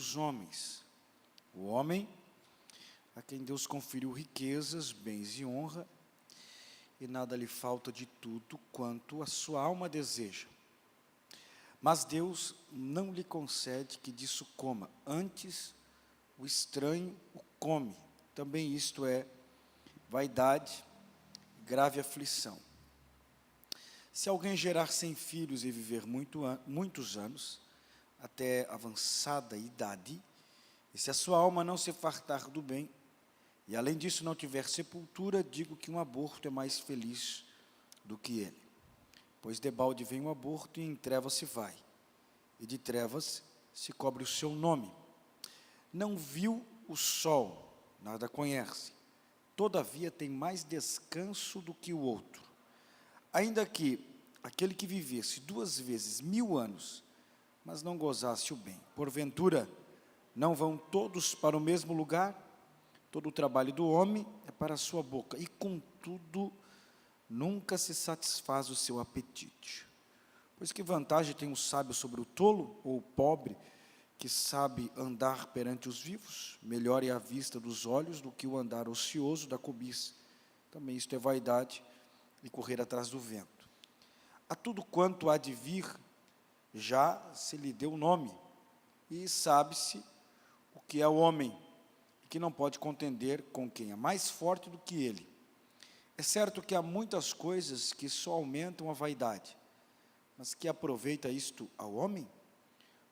os homens. O homem a quem Deus conferiu riquezas, bens e honra, e nada lhe falta de tudo quanto a sua alma deseja. Mas Deus não lhe concede que disso coma, antes o estranho o come. Também isto é vaidade, grave aflição. Se alguém gerar 100 filhos e viver muitos anos, até avançada idade, e se a sua alma não se fartar do bem, e além disso não tiver sepultura, digo que um aborto é mais feliz do que ele. Pois debalde vem o aborto e em trevas se vai, e de trevas se cobre o seu nome. Não viu o sol, nada conhece, todavia tem mais descanso do que o outro. Ainda que aquele que vivesse 2 vezes 1000 anos, mas não gozasse o bem, porventura não vão todos para o mesmo lugar? Todo o trabalho do homem é para a sua boca, e contudo nunca se satisfaz o seu apetite. Pois que vantagem tem o sábio sobre o tolo, ou o pobre que sabe andar perante os vivos? Melhor é a vista dos olhos do que o andar ocioso da cobiça. Também isto é vaidade e correr atrás do vento. A tudo quanto há de vir, já se lhe deu nome, e sabe-se o que é o homem, e que não pode contender com quem é mais forte do que ele. É certo que há muitas coisas que só aumentam a vaidade, mas que aproveita isto ao homem?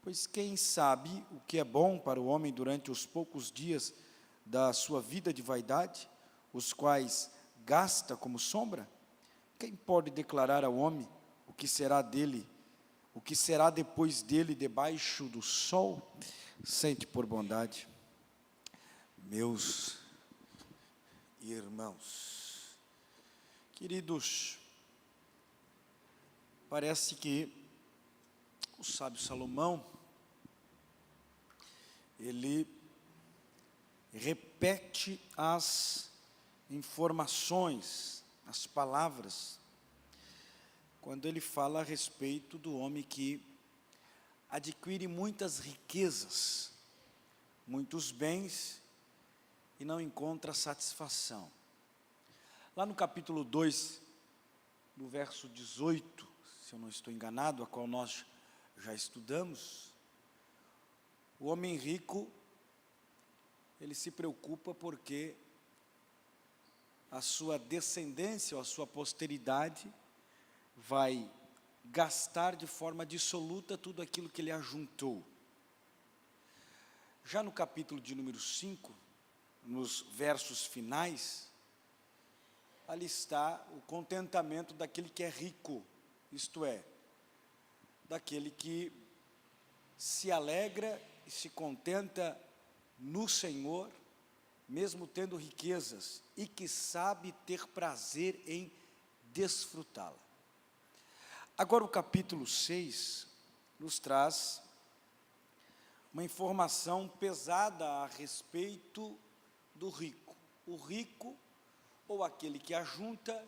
Pois quem sabe o que é bom para o homem durante os poucos dias da sua vida de vaidade, os quais gasta como sombra? Quem pode declarar ao homem o que será dele, o que será depois dele debaixo do sol? Sente por bondade. Meus irmãos, queridos, parece que o sábio Salomão, ele repete as informações, as palavras, quando ele fala a respeito do homem que adquire muitas riquezas, muitos bens, e não encontra satisfação. Lá no capítulo 2, no verso 18, se eu não estou enganado, a qual nós já estudamos, o homem rico, ele se preocupa porque a sua descendência, ou a sua posteridade, vai gastar de forma dissoluta tudo aquilo que ele ajuntou. Já no capítulo de número 5, nos versos finais, ali está o contentamento daquele que é rico, isto é, daquele que se alegra e se contenta no Senhor, mesmo tendo riquezas, e que sabe ter prazer em desfrutá-la. Agora o capítulo 6 nos traz uma informação pesada a respeito do rico. O rico, ou aquele que ajunta,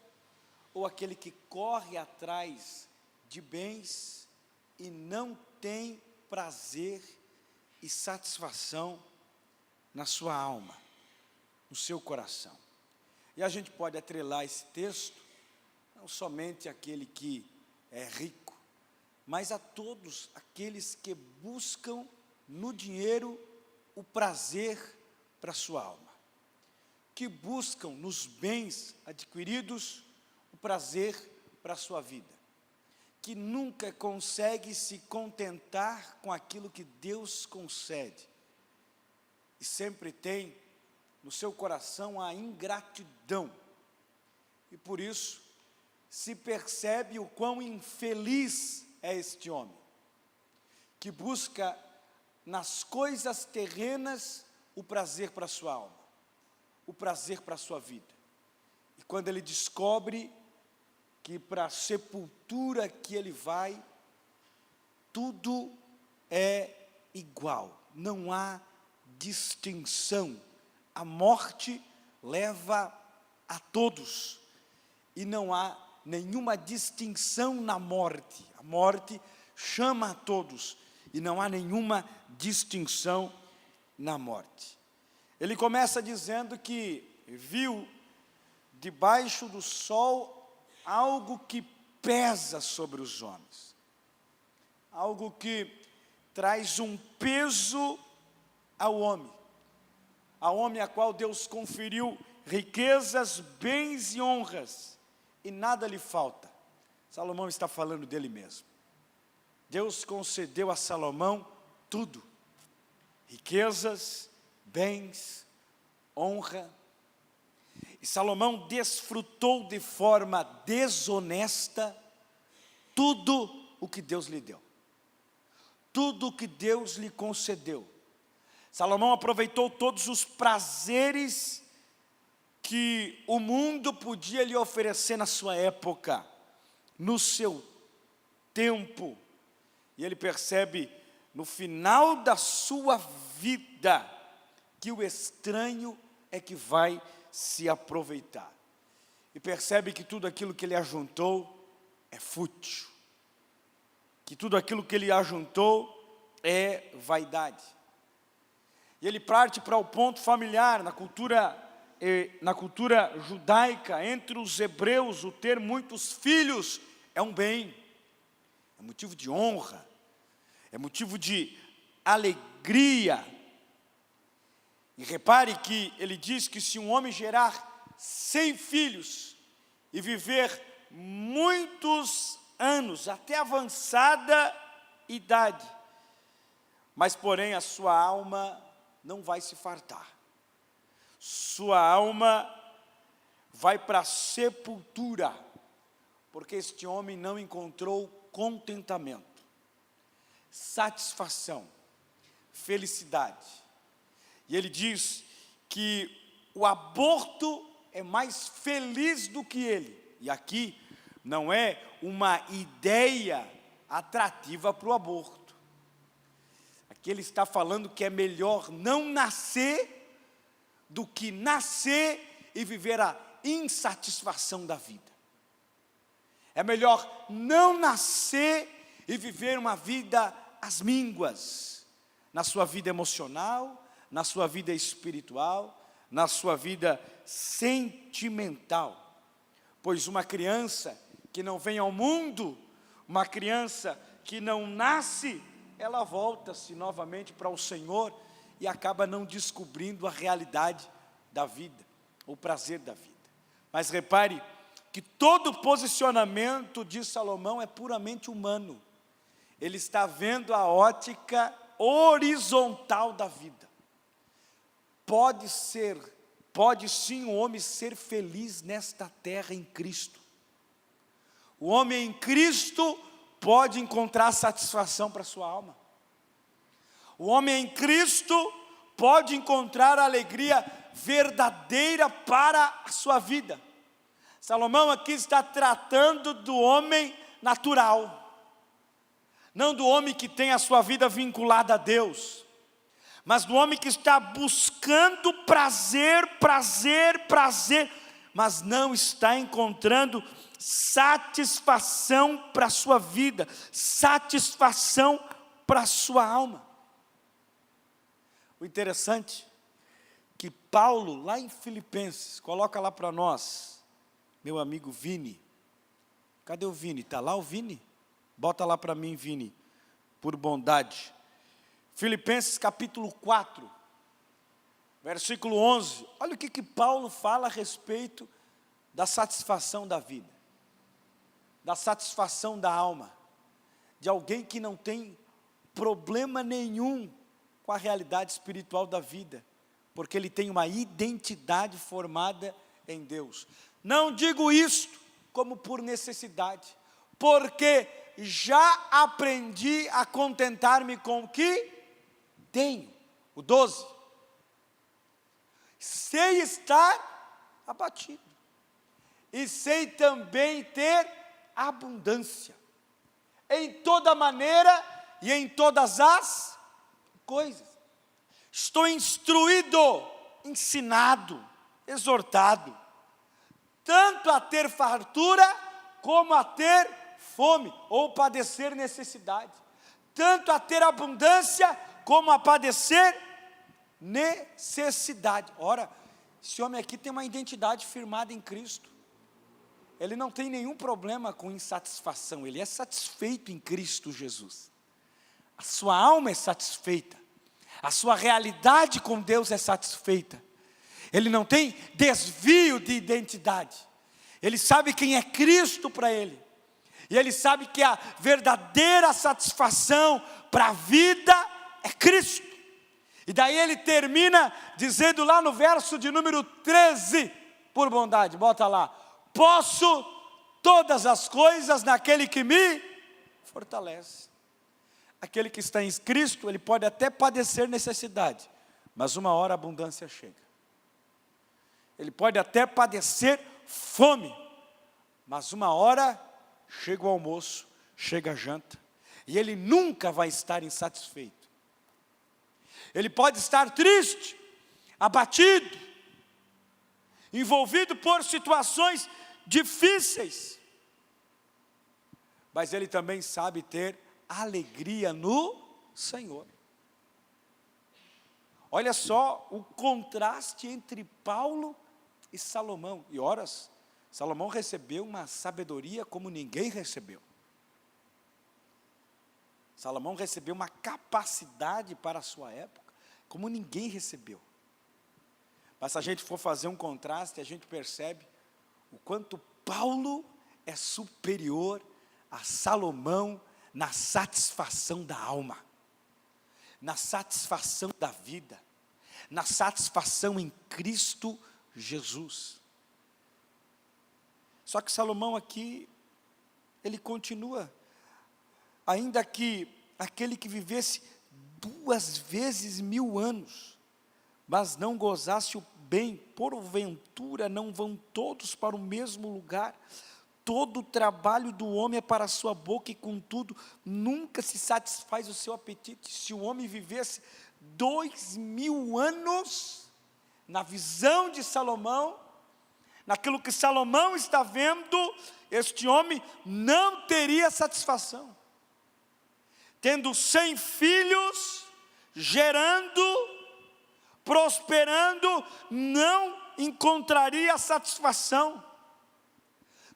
ou aquele que corre atrás de bens e não tem prazer e satisfação na sua alma, no seu coração. E a gente pode atrelar esse texto, não somente àquele que é rico, mas a todos aqueles que buscam no dinheiro o prazer para a sua alma, que buscam nos bens adquiridos o prazer para a sua vida, que nunca consegue se contentar com aquilo que Deus concede, e sempre tem no seu coração a ingratidão, e por isso se percebe o quão infeliz é este homem, que busca nas coisas terrenas o prazer para a sua alma, o prazer para a sua vida. E quando ele descobre que para a sepultura que ele vai, tudo é igual, não há distinção, a morte leva a todos, e não há nenhuma distinção na morte, a morte chama a todos, e não há nenhuma distinção na morte. Ele começa dizendo que viu debaixo do sol algo que pesa sobre os homens, algo que traz um peso ao homem a qual Deus conferiu riquezas, bens e honras, e nada lhe falta. Salomão está falando dele mesmo. Deus concedeu a Salomão tudo: riquezas, bens, honra. E Salomão desfrutou de forma desonesta tudo o que Deus lhe deu, tudo o que Deus lhe concedeu. Salomão aproveitou todos os prazeres que o mundo podia lhe oferecer na sua época, no seu tempo. E ele percebe no final da sua vida que o estranho é que vai se aproveitar. E percebe que tudo aquilo que ele ajuntou é fútil, que tudo aquilo que ele ajuntou é vaidade. E ele parte para o ponto familiar. Na cultura judaica, entre os hebreus, o ter muitos filhos é um bem, é motivo de honra, é motivo de alegria. E repare que ele diz que se um homem gerar 100 filhos e viver muitos anos, até avançada idade, mas porém a sua alma não vai se fartar, sua alma vai para a sepultura, porque este homem não encontrou contentamento, satisfação, felicidade. E ele diz que o aborto é mais feliz do que ele. E aqui não é uma ideia atrativa para o aborto. Aqui ele está falando que é melhor não nascer do que nascer e viver a insatisfação da vida. É melhor não nascer e viver uma vida às mínguas, na sua vida emocional, na sua vida espiritual, na sua vida sentimental. Pois uma criança que não vem ao mundo, uma criança que não nasce, ela volta-se novamente para o Senhor e acaba não descobrindo a realidade da vida, o prazer da vida. Mas repare que todo o posicionamento de Salomão é puramente humano. Ele está vendo a ótica horizontal da vida. Pode sim o homem ser feliz nesta terra em Cristo. O homem em Cristo pode encontrar satisfação para a sua alma. O homem em Cristo pode encontrar alegria verdadeira para a sua vida. Salomão aqui está tratando do homem natural, não do homem que tem a sua vida vinculada a Deus, mas do homem que está buscando prazer, mas não está encontrando satisfação para a sua vida, satisfação para a sua alma. O interessante que Paulo, lá em Filipenses, coloca lá para nós, meu amigo Vini. Cadê o Vini? Está lá o Vini? Bota lá para mim, Vini, por bondade. Filipenses capítulo 4, versículo 11. Olha o que Paulo fala a respeito da satisfação da vida, da satisfação da alma, de alguém que não tem problema nenhum com a realidade espiritual da vida, porque ele tem uma identidade formada em Deus. Não digo isto como por necessidade, porque já aprendi a contentar-me com o que tenho. O 12. Sei estar abatido, e sei também ter abundância, em toda maneira e em todas as coisas. Estou instruído, ensinado, exortado, tanto a ter fartura, como a ter fome, ou padecer necessidade. tanto a ter abundância, como a padecer necessidade. Ora, esse homem aqui tem uma identidade firmada em Cristo. Ele não tem nenhum problema com insatisfação, ele é satisfeito em Cristo Jesus. A sua alma é satisfeita, a sua realidade com Deus é satisfeita. Ele não tem desvio de identidade. Ele sabe quem é Cristo para ele. E ele sabe que a verdadeira satisfação para a vida é Cristo. E daí ele termina dizendo lá no verso de número 13, por bondade, bota lá: posso todas as coisas naquele que me fortalece. Aquele que está em Cristo, ele pode até padecer necessidade, mas uma hora a abundância chega. Ele pode até padecer fome, mas uma hora chega o almoço, chega a janta, e ele nunca vai estar insatisfeito. Ele pode estar triste, abatido, envolvido por situações difíceis, mas ele também sabe ter alegria no Senhor. Olha só o contraste entre Paulo e Salomão. E horas, Salomão recebeu uma sabedoria como ninguém recebeu. Salomão recebeu uma capacidade para a sua época como ninguém recebeu. Mas se a gente for fazer um contraste, a gente percebe o quanto Paulo é superior a Salomão na satisfação da alma, na satisfação da vida, na satisfação em Cristo Jesus. Só que Salomão aqui, ele continua, ainda que aquele que vivesse 2 vezes 1000 anos, mas não gozasse o bem, porventura não vão todos para o mesmo lugar? Todo o trabalho do homem é para a sua boca, e contudo nunca se satisfaz o seu apetite. Se o homem vivesse 2000 anos, na visão de Salomão, naquilo que Salomão está vendo, este homem não teria satisfação. Tendo 100 filhos, gerando, prosperando, não encontraria satisfação.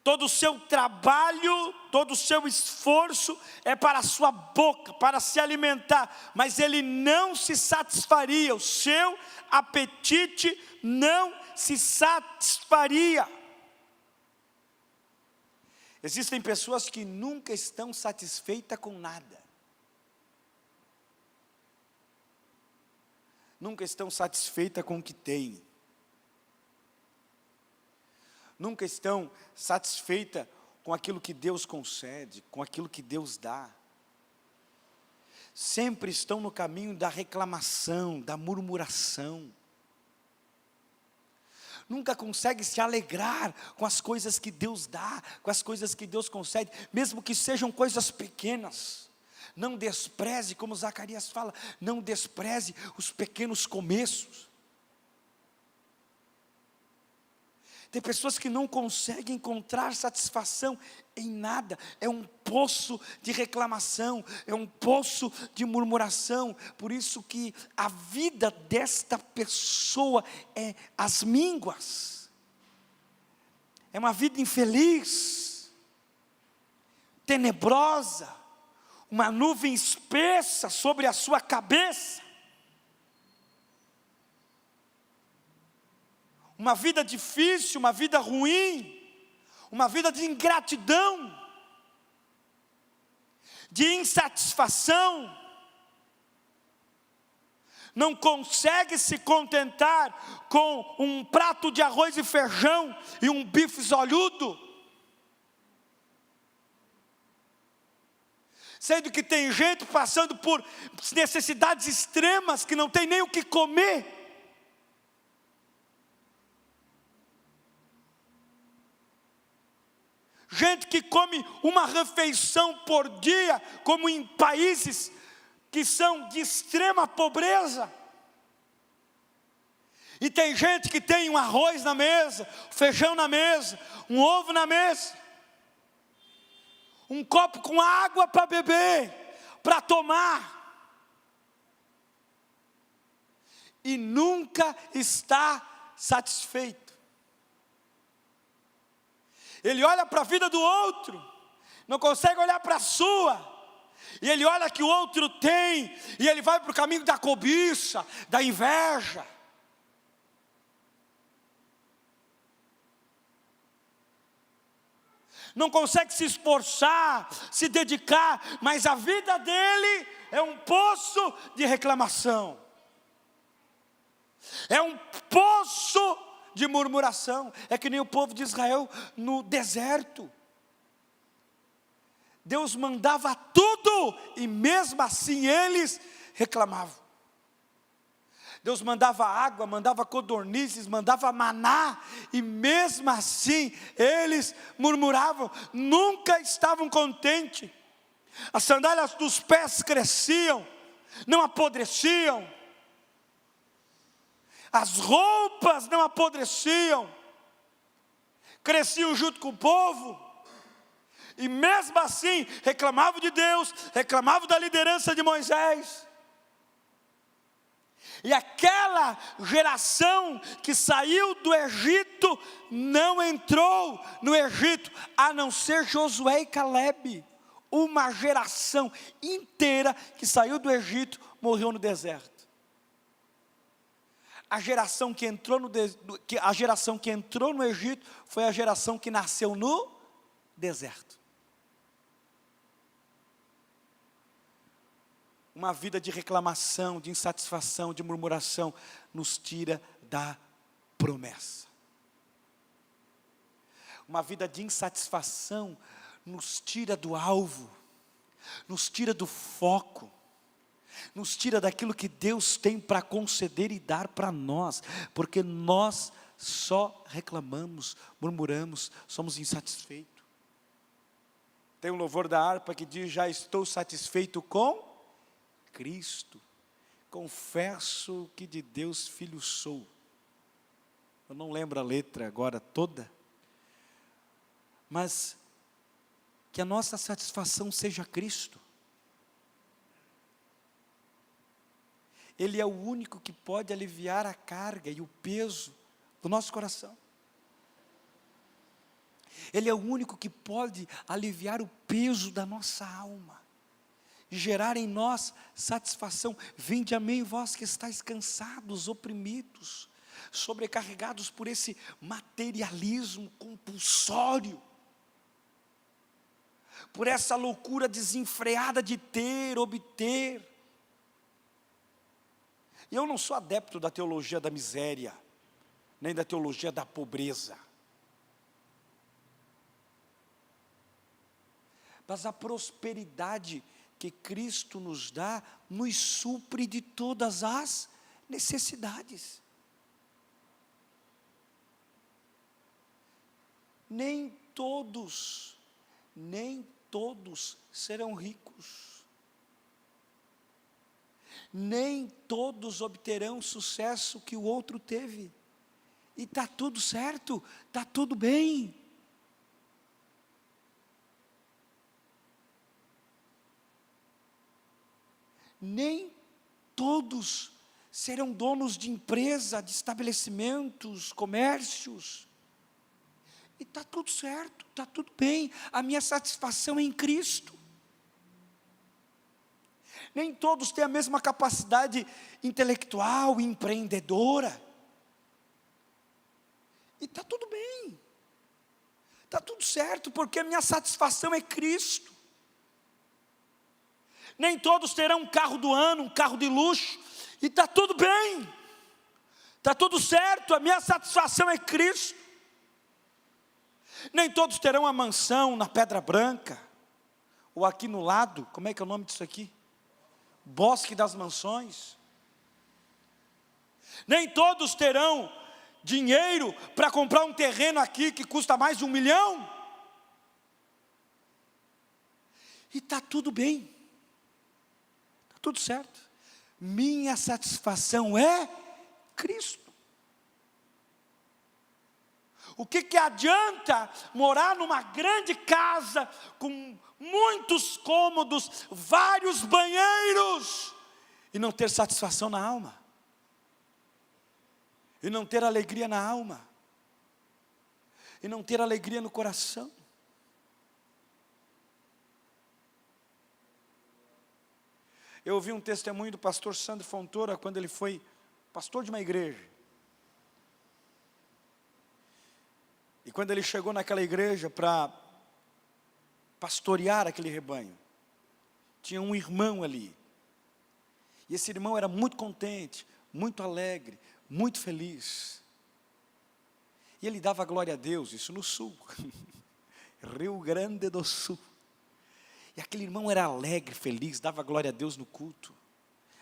Todo o seu trabalho, todo o seu esforço é para a sua boca, para se alimentar, mas ele não se satisfaria, o seu apetite não se satisfaria. Existem pessoas que nunca estão satisfeitas com nada. Nunca estão satisfeitas com o que têm. Nunca estão satisfeitas com aquilo que Deus concede, com aquilo que Deus dá. Sempre estão no caminho da reclamação, da murmuração. Nunca conseguem se alegrar com as coisas que Deus dá, com as coisas que Deus concede, mesmo que sejam coisas pequenas. Não despreze, como Zacarias fala, não despreze os pequenos começos. Tem pessoas que não conseguem encontrar satisfação em nada. É um poço de reclamação, é um poço de murmuração. Por isso que a vida desta pessoa é às mínguas. É uma vida infeliz, tenebrosa, uma nuvem espessa sobre a sua cabeça. Uma vida difícil, uma vida ruim, uma vida de ingratidão, de insatisfação. Não consegue se contentar com um prato de arroz e feijão e um bife olhudo. Sendo que tem gente passando por necessidades extremas que não tem nem o que comer. Gente que come uma refeição por dia, como em países que são de extrema pobreza. E tem gente que tem um arroz na mesa, feijão na mesa, um ovo na mesa, um copo com água para beber, para tomar, e nunca está satisfeito. Ele olha para a vida do outro, não consegue olhar para a sua, e ele olha que o outro tem, e ele vai para o caminho da cobiça, da inveja. Não consegue se esforçar, se dedicar, mas a vida dele é um poço de reclamação, é um poço de murmuração. É que nem o povo de Israel no deserto. Deus mandava tudo e mesmo assim eles reclamavam. Deus mandava água, mandava codornizes, mandava maná, e mesmo assim eles murmuravam, nunca estavam contentes. As sandálias dos pés cresciam, não apodreciam, as roupas não apodreciam, cresciam junto com o povo, e mesmo assim reclamavam de Deus, reclamavam da liderança de Moisés. E aquela geração que saiu do Egito não entrou no Egito, a não ser Josué e Calebe. Uma geração inteira que saiu do Egito morreu no deserto. A geração que entrou no Egito foi a geração que nasceu no deserto. Uma vida de reclamação, de insatisfação, de murmuração, nos tira da promessa. Uma vida de insatisfação nos tira do alvo, nos tira do foco, nos tira daquilo que Deus tem para conceder e dar para nós, porque nós só reclamamos, murmuramos, somos insatisfeitos. Tem um louvor da harpa que diz: já estou satisfeito com Cristo, confesso que de Deus filho sou. Eu não lembro a letra agora toda, mas que a nossa satisfação seja Cristo. Ele é o único que pode aliviar a carga e o peso do nosso coração. Ele é o único que pode aliviar o peso da nossa alma e gerar em nós satisfação. Vinde a mim, vós que estáis cansados, oprimidos, sobrecarregados por esse materialismo compulsório, por essa loucura desenfreada de ter, obter. E eu não sou adepto da teologia da miséria, nem da teologia da pobreza, mas a prosperidade que Cristo nos dá, nos supre de todas as necessidades. Nem todos serão ricos, nem todos obterão o sucesso que o outro teve, e está tudo certo, está tudo bem. Nem todos serão donos de empresa, de estabelecimentos, comércios, e está tudo certo, está tudo bem, a minha satisfação é em Cristo. Nem todos têm a mesma capacidade intelectual e empreendedora, e está tudo bem, está tudo certo, porque a minha satisfação é Cristo. Nem todos terão um carro do ano, um carro de luxo, e está tudo bem, está tudo certo, a minha satisfação é Cristo. Nem todos terão uma mansão na Pedra Branca, ou aqui no lado, como é que é o nome disso aqui? Bosque das Mansões. Nem todos terão dinheiro para comprar um terreno aqui que custa mais de 1 milhão. E está tudo bem, está tudo certo. Minha satisfação é Cristo. O que adianta morar numa grande casa com muitos cômodos, vários banheiros, e não ter satisfação na alma? E não ter alegria na alma? E não ter alegria no coração? Eu ouvi um testemunho do pastor Sandro Fontoura, quando ele foi pastor de uma igreja. E quando ele chegou naquela igreja para pastorear aquele rebanho, tinha um irmão ali. E esse irmão era muito contente, muito alegre, muito feliz. E ele dava glória a Deus, isso no sul, Rio Grande do Sul. E aquele irmão era alegre, feliz, dava glória a Deus no culto.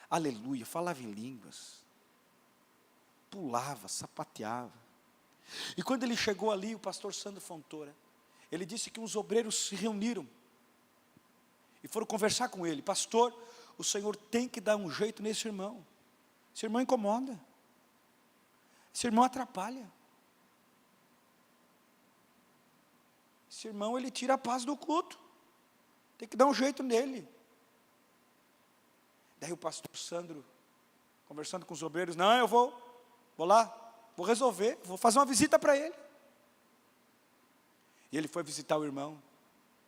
Aleluia, falava em línguas. Pulava, sapateava. E quando ele chegou ali, o pastor Sandro Fontoura, ele disse que uns obreiros se reuniram e foram conversar com ele. Pastor, o senhor tem que dar um jeito nesse irmão. Esse irmão incomoda. Esse irmão atrapalha. Esse irmão, ele tira a paz do culto. Tem que dar um jeito nele. Daí o pastor Sandro, conversando com os obreiros, não, eu vou lá, vou resolver, vou fazer uma visita para ele. E ele foi visitar o irmão,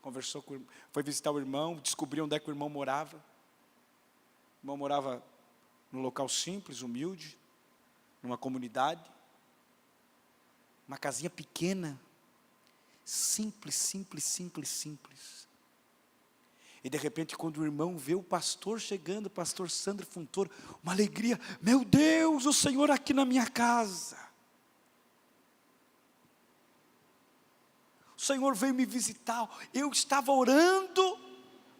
conversou com o irmão, foi visitar o irmão, descobriu onde é que o irmão morava. O irmão morava num local simples, humilde, numa comunidade, uma casinha pequena, simples. E de repente, quando o irmão vê o pastor chegando, o pastor Sandro Fontoura, uma alegria, meu Deus, o Senhor aqui na minha casa. O Senhor veio me visitar, eu estava orando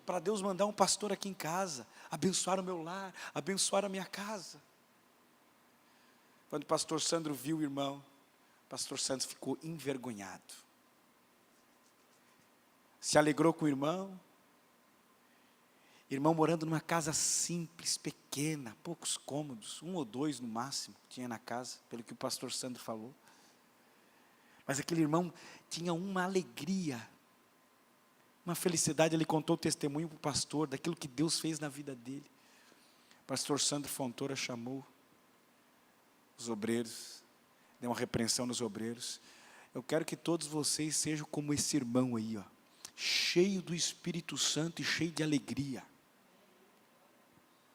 para Deus mandar um pastor aqui em casa, abençoar o meu lar, abençoar a minha casa. Quando o pastor Sandro viu o irmão, o pastor Sandro ficou envergonhado. Se alegrou com o irmão morando numa casa simples, pequena, poucos cômodos, 1 ou 2 no máximo, tinha na casa, pelo que o pastor Sandro falou. Mas aquele irmão tinha uma alegria, uma felicidade. Ele contou o testemunho para o pastor, daquilo que Deus fez na vida dele. O pastor Sandro Fontoura chamou os obreiros, deu uma repreensão nos obreiros. Eu quero que todos vocês sejam como esse irmão aí, ó, cheio do Espírito Santo e cheio de alegria.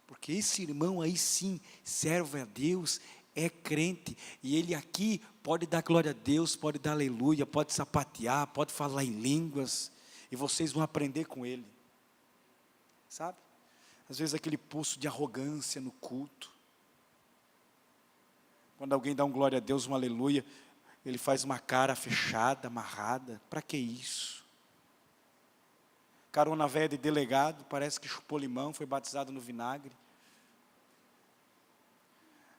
Porque esse irmão aí sim, serve a Deus, é crente, e ele aqui pode dar glória a Deus, pode dar aleluia, pode sapatear, pode falar em línguas, e vocês vão aprender com ele. Sabe? Às vezes aquele pulso de arrogância no culto. Quando alguém dá um glória a Deus, um aleluia, ele faz uma cara fechada, amarrada. Para que isso? Carona velha de delegado, parece que chupou limão, foi batizado no vinagre.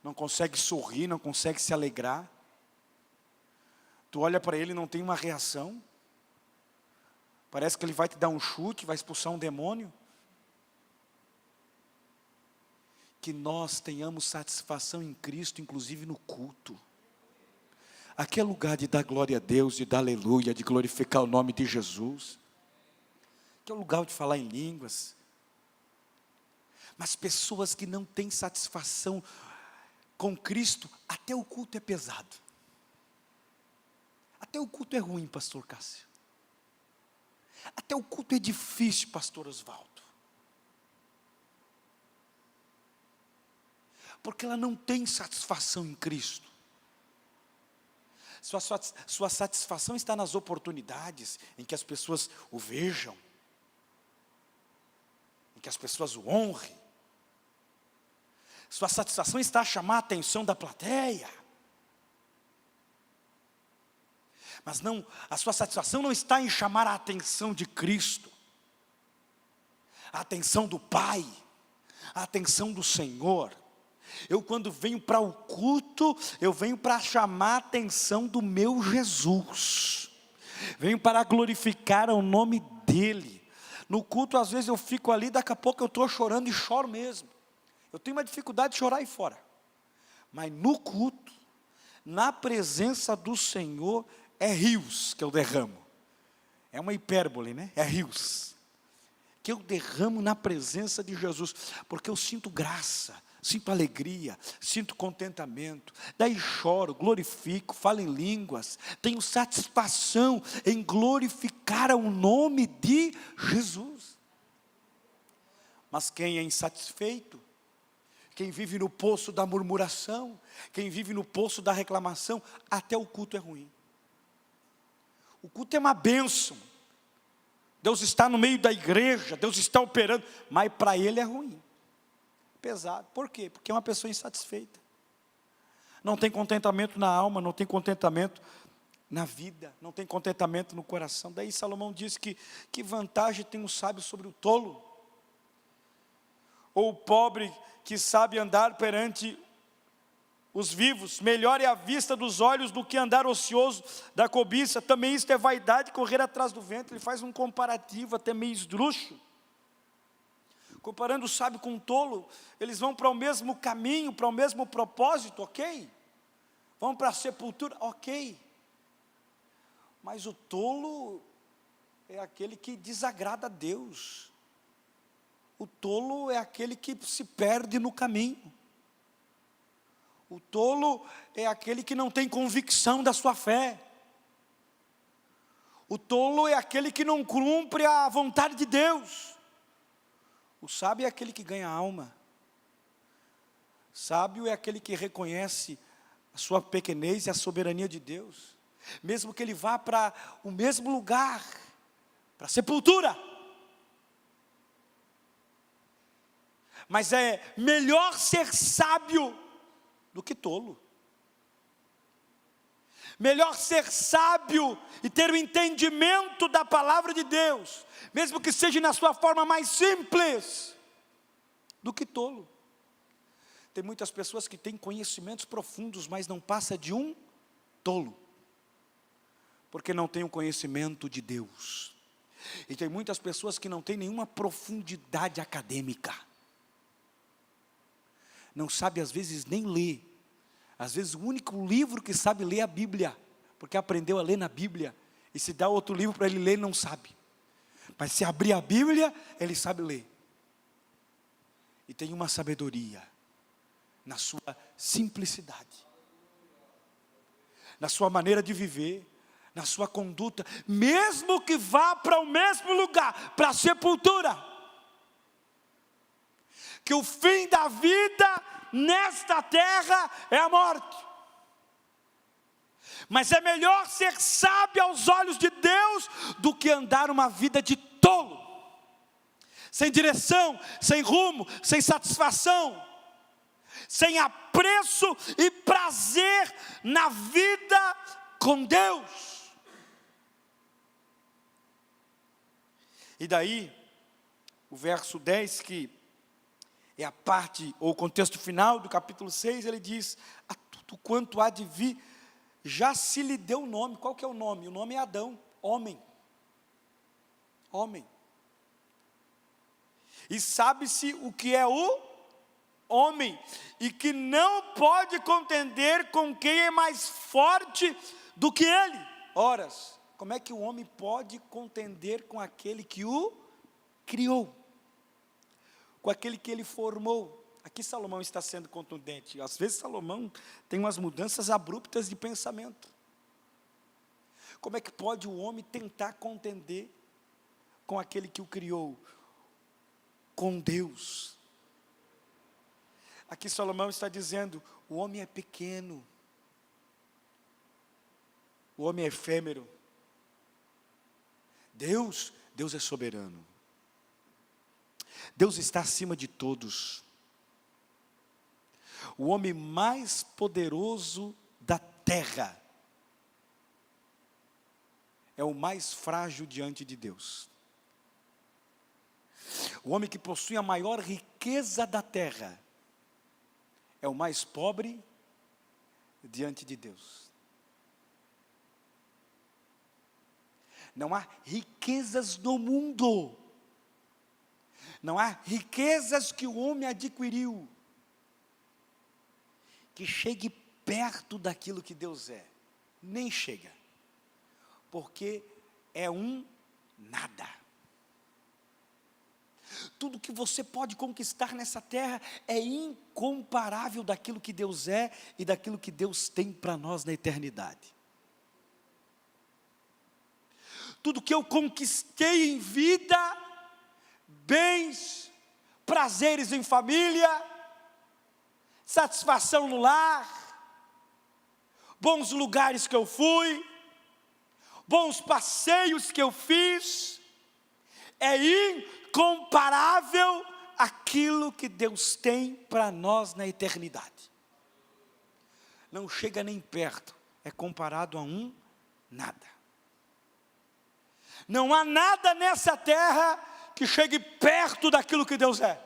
Não consegue sorrir, não consegue se alegrar. Tu olha para ele e não tem uma reação. Parece que ele vai te dar um chute, vai expulsar um demônio. Que nós tenhamos satisfação em Cristo, inclusive no culto. Aqui é lugar de dar glória a Deus, de dar aleluia, de glorificar o nome de Jesus. Que é o lugar de falar em línguas. Mas pessoas que não têm satisfação com Cristo, até o culto é pesado. Até o culto é ruim, pastor Cássio. Até o culto é difícil, pastor Osvaldo. Porque ela não tem satisfação em Cristo. Sua satisfação está nas oportunidades em que as pessoas o vejam, em que as pessoas o honrem. Sua satisfação está a chamar a atenção da plateia. Mas não, a sua satisfação não está em chamar a atenção de Cristo, a atenção do Pai, a atenção do Senhor. Eu, quando venho para o culto, eu venho para chamar a atenção do meu Jesus. Venho para glorificar o nome dEle. No culto, às vezes eu fico ali, daqui a pouco eu estou chorando e choro mesmo. Eu tenho uma dificuldade de chorar aí fora. Mas no culto, Na presença do Senhor é rios que eu derramo. É uma hipérbole, né? É rios que eu derramo na presença de Jesus, porque eu sinto graça, sinto alegria, sinto contentamento, daí choro, glorifico, falo em línguas, tenho satisfação em glorificar o nome de Jesus. Mas quem é insatisfeito, quem vive no poço da murmuração, quem vive no poço da reclamação, até o culto é ruim. O culto é uma bênção, Deus está no meio da igreja, Deus está operando, mas para ele é ruim, pesado. Por quê? Porque é uma pessoa insatisfeita, não tem contentamento na alma, não tem contentamento na vida, não tem contentamento no coração. Daí Salomão diz que vantagem tem o sábio sobre o tolo, ou o pobre que sabe andar perante os vivos, melhor é a vista dos olhos do que andar ocioso da cobiça. Também isto é vaidade, correr atrás do vento. Ele faz um comparativo até meio esdrúxulo, comparando o sábio com o tolo. Eles vão para o mesmo caminho, para o mesmo propósito, ok? Vão para a sepultura, ok? Mas o tolo é aquele que desagrada a Deus. O tolo é aquele que se perde no caminho. O tolo é aquele que não tem convicção da sua fé. O tolo é aquele que não cumpre a vontade de Deus. O sábio é aquele que ganha alma. Sábio é aquele que reconhece a sua pequenez e a soberania de Deus, mesmo que ele vá para o mesmo lugar, para a sepultura. Mas é melhor ser sábio do que tolo. Melhor ser sábio e ter o entendimento da palavra de Deus, mesmo que seja na sua forma mais simples, do que tolo. Tem muitas pessoas que têm conhecimentos profundos, mas não passa de um tolo, porque não tem o conhecimento de Deus. E tem muitas pessoas que não têm nenhuma profundidade acadêmica, não sabe às vezes nem ler. Às vezes o único livro que sabe ler é a Bíblia, porque aprendeu a ler na Bíblia, e se dá outro livro para ele ler, ele não sabe. Mas se abrir a Bíblia, ele sabe ler. E tem uma sabedoria na sua simplicidade, na sua maneira de viver, na sua conduta, mesmo que vá para o mesmo lugar, para a sepultura, que o fim da vida nesta terra é a morte. Mas é melhor ser sábio aos olhos de Deus do que andar uma vida de tolo, sem direção, sem rumo, sem satisfação, sem apreço e prazer na vida com Deus. E daí, o verso 10, que é a parte, ou o contexto final do capítulo 6, ele diz: a tudo quanto há de vir, já se lhe deu nome. Qual que é o nome? O nome é Adão, homem. Homem. E sabe-se o que é o homem, e que não pode contender com quem é mais forte do que ele. Horas, como é que o homem pode contender com aquele que o criou, com aquele que ele formou? Aqui Salomão está sendo contundente. Às vezes Salomão tem umas mudanças abruptas de pensamento. Como é que pode o homem tentar contender com aquele que o criou? Com Deus. Aqui Salomão está dizendo: o homem é pequeno, o homem é efêmero. Deus é soberano. Deus está acima de todos. O homem mais poderoso da terra é o mais frágil diante de Deus. O homem que possui a maior riqueza da terra é o mais pobre diante de Deus. Não há riquezas no mundo, não há riquezas que o homem adquiriu que chegue perto daquilo que Deus é. Nem chega. Porque é um nada. Tudo que você pode conquistar nessa terra é incomparável daquilo que Deus é e daquilo que Deus tem para nós na eternidade. Tudo que eu conquistei em vida, bens, prazeres em família, satisfação no lar, bons lugares que eu fui, bons passeios que eu fiz, é incomparável aquilo que Deus tem para nós na eternidade. Não chega nem perto, é comparado a um nada. Não há nada nessa terra que chegue perto daquilo que Deus é.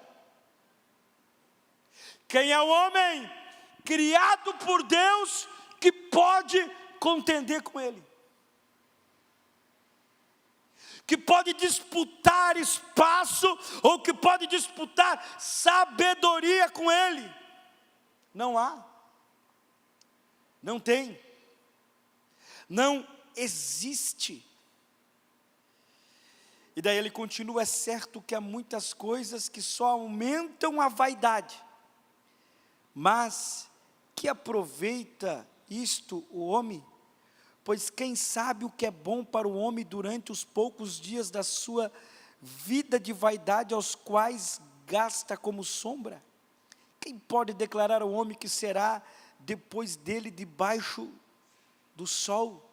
Quem é o homem criado por Deus que pode contender com Ele? Que pode disputar espaço ou que pode disputar sabedoria com Ele? Não há. Não tem. Não existe. E daí ele continua: é certo que há muitas coisas que só aumentam a vaidade, mas que aproveita isto o homem? Pois quem sabe o que é bom para o homem durante os poucos dias da sua vida de vaidade, aos quais gasta como sombra? Quem pode declarar ao homem que será depois dele debaixo do sol?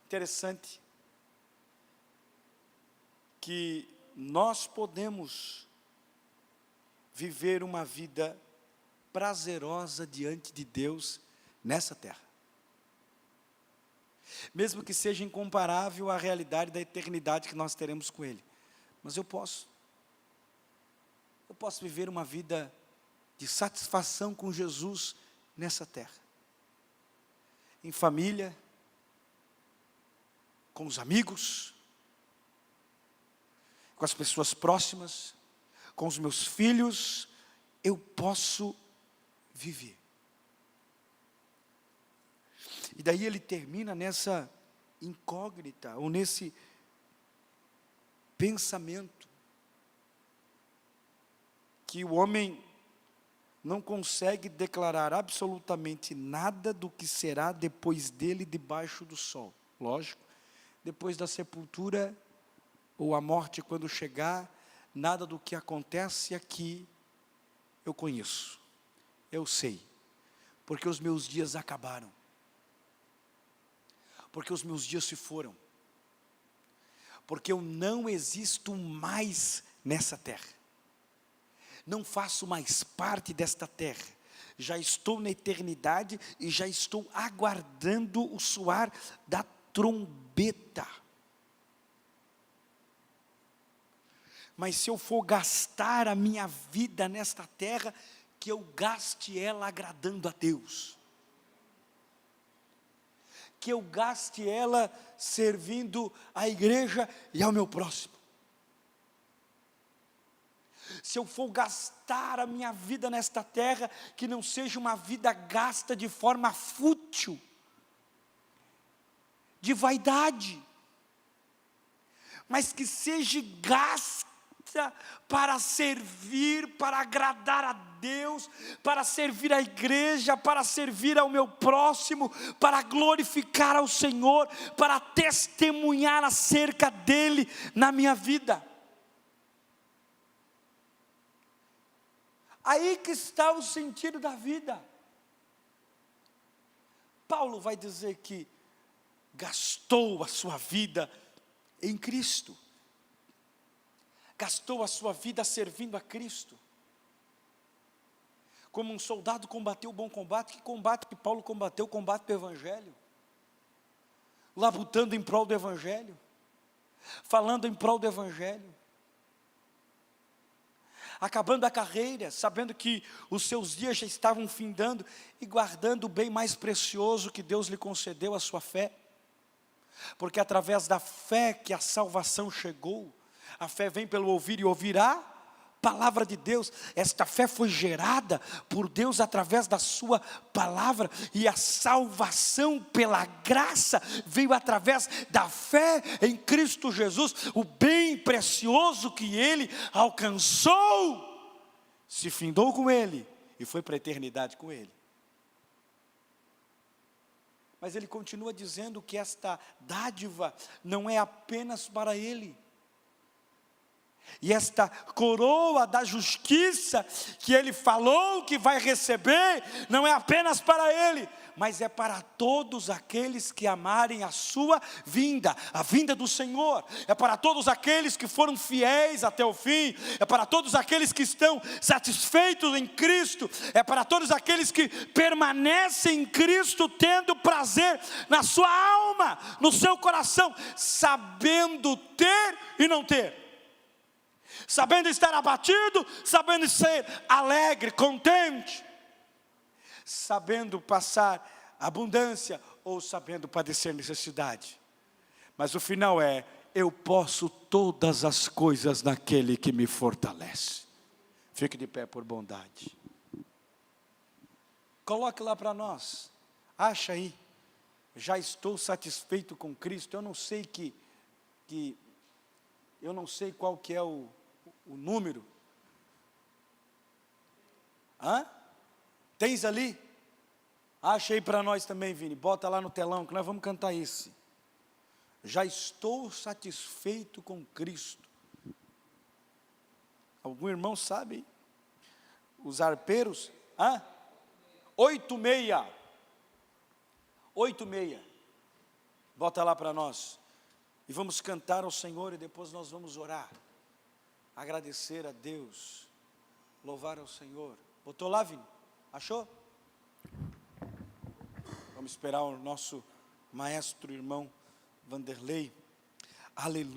Interessante que nós podemos viver uma vida prazerosa diante de Deus nessa terra, mesmo que seja incomparável à realidade da eternidade que nós teremos com Ele. Mas eu posso viver uma vida de satisfação com Jesus nessa terra, em família, com os amigos, com as pessoas próximas, com os meus filhos. Eu posso viver. E daí ele termina nessa incógnita, ou nesse pensamento, que o homem não consegue declarar absolutamente nada do que será depois dele debaixo do sol. Lógico, depois da sepultura, ou a morte quando chegar, nada do que acontece aqui eu conheço, eu sei, porque os meus dias acabaram, porque os meus dias se foram, porque eu não existo mais nessa terra, não faço mais parte desta terra, já estou na eternidade e já estou aguardando o soar da trombeta. Mas se eu for gastar a minha vida nesta terra, que eu gaste ela agradando a Deus, que eu gaste ela servindo à igreja e ao meu próximo. Se eu for gastar a minha vida nesta terra, que não seja uma vida gasta de forma fútil, de vaidade, mas que seja gasta para servir, para agradar a Deus, para servir a igreja, para servir ao meu próximo, para glorificar ao Senhor, para testemunhar acerca dEle na minha vida. Aí que está o sentido da vida. Paulo vai dizer que gastou a sua vida em Cristo, gastou a sua vida servindo a Cristo, como um soldado combateu o bom combate. Que combate que Paulo combateu? O combate do Evangelho, labutando em prol do Evangelho, falando em prol do Evangelho, acabando a carreira, sabendo que os seus dias já estavam findando, e guardando o bem mais precioso que Deus lhe concedeu, a sua fé, porque através da fé que a salvação chegou. A fé vem pelo ouvir e ouvir a palavra de Deus. Esta fé foi gerada por Deus através da sua palavra, e a salvação pela graça veio através da fé em Cristo Jesus. O bem precioso que ele alcançou se findou com ele e foi para a eternidade com ele. Mas ele continua dizendo que esta dádiva não é apenas para ele. E esta coroa da justiça que ele falou que vai receber, não é apenas para ele, mas é para todos aqueles que amarem a sua vinda, a vinda do Senhor. É para todos aqueles que foram fiéis até o fim, é para todos aqueles que estão satisfeitos em Cristo, é para todos aqueles que permanecem em Cristo, tendo prazer na sua alma, no seu coração, sabendo ter e não ter, sabendo estar abatido, sabendo ser alegre, contente, sabendo passar abundância ou sabendo padecer necessidade. Mas o final é: eu posso todas as coisas naquele que me fortalece. Fique de pé por bondade. Coloque lá para nós. Acha aí. Já estou satisfeito com Cristo. Eu não sei eu não sei qual que é o número. Tens ali? Acha aí para nós também, Vini. Bota lá no telão que nós vamos cantar isso. Já estou satisfeito com Cristo. Algum irmão sabe? Os arpeiros? 8:30. 8:30. Bota lá para nós. E vamos cantar ao Senhor e depois nós vamos orar. Agradecer a Deus. Louvar ao Senhor. Botou lá, Vini? Achou? Vamos esperar o nosso maestro irmão Vanderlei. Aleluia.